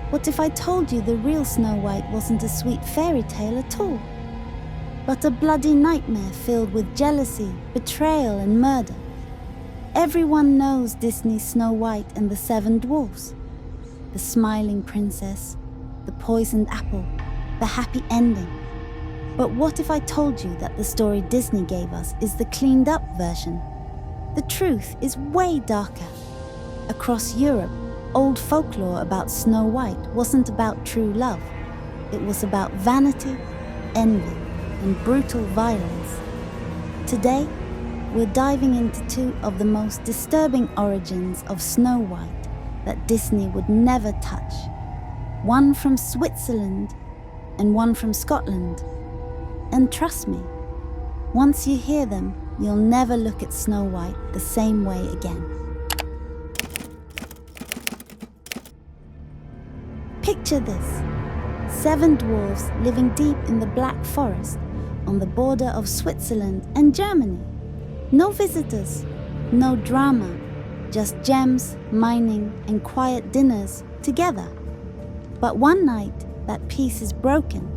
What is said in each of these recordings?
What if I told you the real Snow White wasn't a sweet fairy tale at all, but a bloody nightmare filled with jealousy, betrayal, and murder? Everyone knows Disney's Snow White and the Seven Dwarfs. The smiling princess, the poisoned apple, the happy ending. But what if I told you that the story Disney gave us is the cleaned up version? The truth is way darker. Across Europe, old folklore about Snow White wasn't about true love. It was about vanity, envy, and brutal violence. Today, we're diving into two of the most disturbing origins of Snow White that Disney would never touch. One from Switzerland and one from Scotland. And trust me, once you hear them, you'll never look at Snow White the same way again. Picture this: 7 dwarves living deep in the Black Forest on the border of Switzerland and Germany. No visitors, no drama, just gems, mining, and quiet dinners together. But one night, that peace is broken.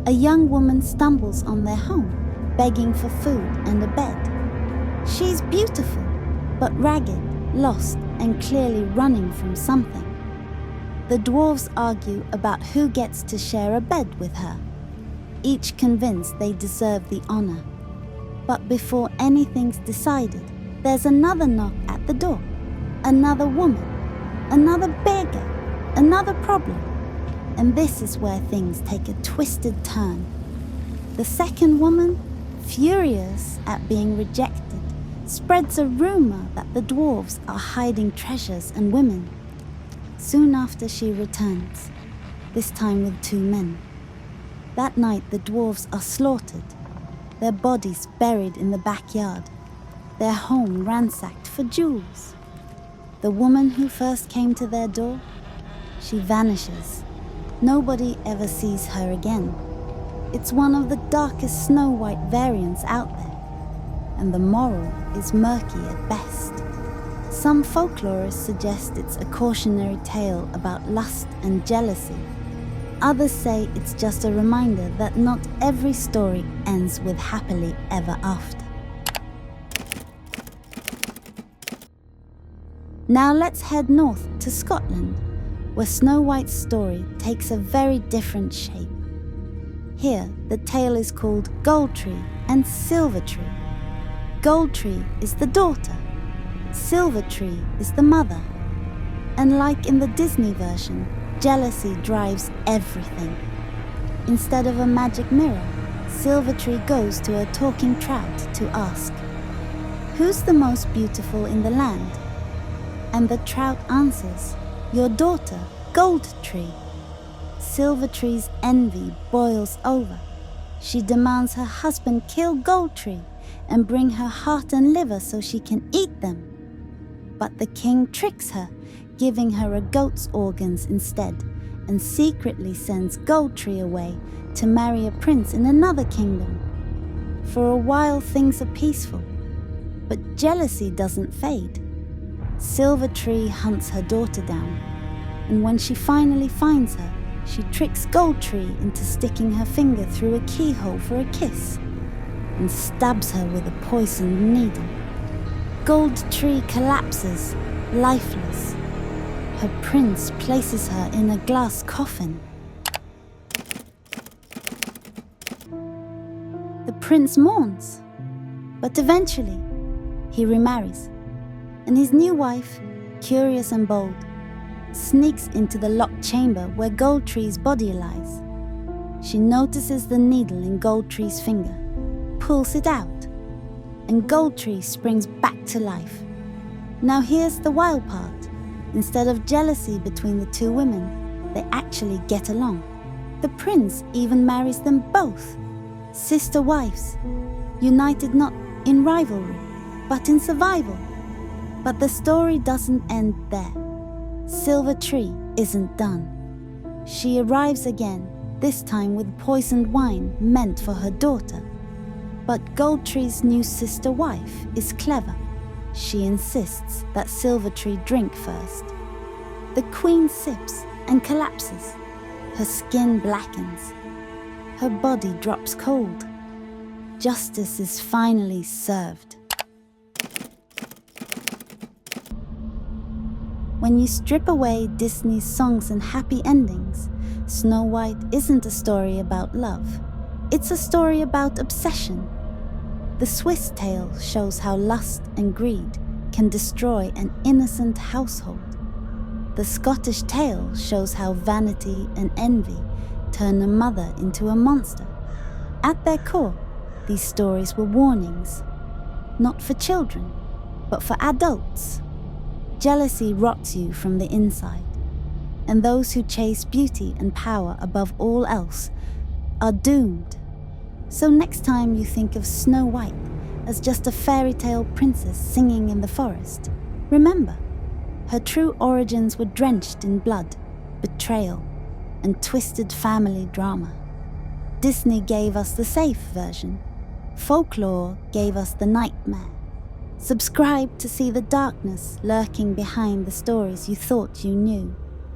A young woman stumbles on their home, begging for food and a bed. She's beautiful, but ragged, lost, and clearly running from something. The dwarves argue about who gets to share a bed with her, each convinced they deserve the honor. But before anything's decided, there's another knock at the door. Another woman, another beggar, another problem. And this is where things take a twisted turn. The second woman, furious at being rejected, spreads a rumor that the dwarves are hiding treasures and women. Soon after she returns, this time with 2 men. That night the dwarves are slaughtered, their bodies buried in the backyard, their home ransacked for jewels. The woman who first came to their door, she vanishes. Nobody ever sees her again. It's one of the darkest Snow White variants out there, and the moral is murky at best. Some folklorists suggest it's a cautionary tale about lust and jealousy. Others say it's just a reminder that not every story ends with happily ever after. Now let's head north to Scotland, where Snow White's story takes a very different shape. Here, the tale is called Gold Tree and Silver Tree. Gold Tree is the daughter, Silver Tree is the mother. And like in the Disney version, jealousy drives everything. Instead of a magic mirror, Silver Tree goes to a talking trout to ask, "Who's the most beautiful in the land?" And the trout answers, "Your daughter, Gold Tree." Silver Tree's envy boils over. She demands her husband kill Gold Tree and bring her heart and liver so she can eat them. But the king tricks her, giving her a goat's organs instead, and secretly sends Gold Tree away to marry a prince in another kingdom. For a while things are peaceful, but jealousy doesn't fade. Silver Tree hunts her daughter down, and when she finally finds her, she tricks Gold Tree into sticking her finger through a keyhole for a kiss, and stabs her with a poisoned needle. Gold Tree collapses, lifeless. Her prince places her in a glass coffin. The prince mourns, but eventually he remarries, and his new wife, curious and bold, sneaks into the locked chamber where Gold Tree's body lies. She notices the needle in Gold Tree's finger, pulls it out, and Gold Tree springs back to life. Now here's the wild part. Instead of jealousy between the 2 women, they actually get along. The prince even marries them both, sister wives, united not in rivalry, but in survival. But the story doesn't end there. Silver Tree isn't done. She arrives again, this time with poisoned wine meant for her daughter. But Gold Tree's new sister wife is clever. She insists that Silver Tree drink first. The queen sips, and collapses. Her skin blackens. Her body drops cold. Justice is finally served. When you strip away Disney's songs and happy endings, Snow White isn't a story about love. It's a story about obsession. The Swiss tale shows how lust and greed can destroy an innocent household. The Scottish tale shows how vanity and envy turn a mother into a monster. At their core, these stories were warnings, not for children, but for adults. Jealousy rots you from the inside, and those who chase beauty and power above all else are doomed. So next time you think of Snow White as just a fairy tale princess singing in the forest, remember, her true origins were drenched in blood, betrayal, and twisted family drama. Disney gave us the safe version. Folklore gave us the nightmare. Subscribe to see the darkness lurking behind the stories you thought you knew.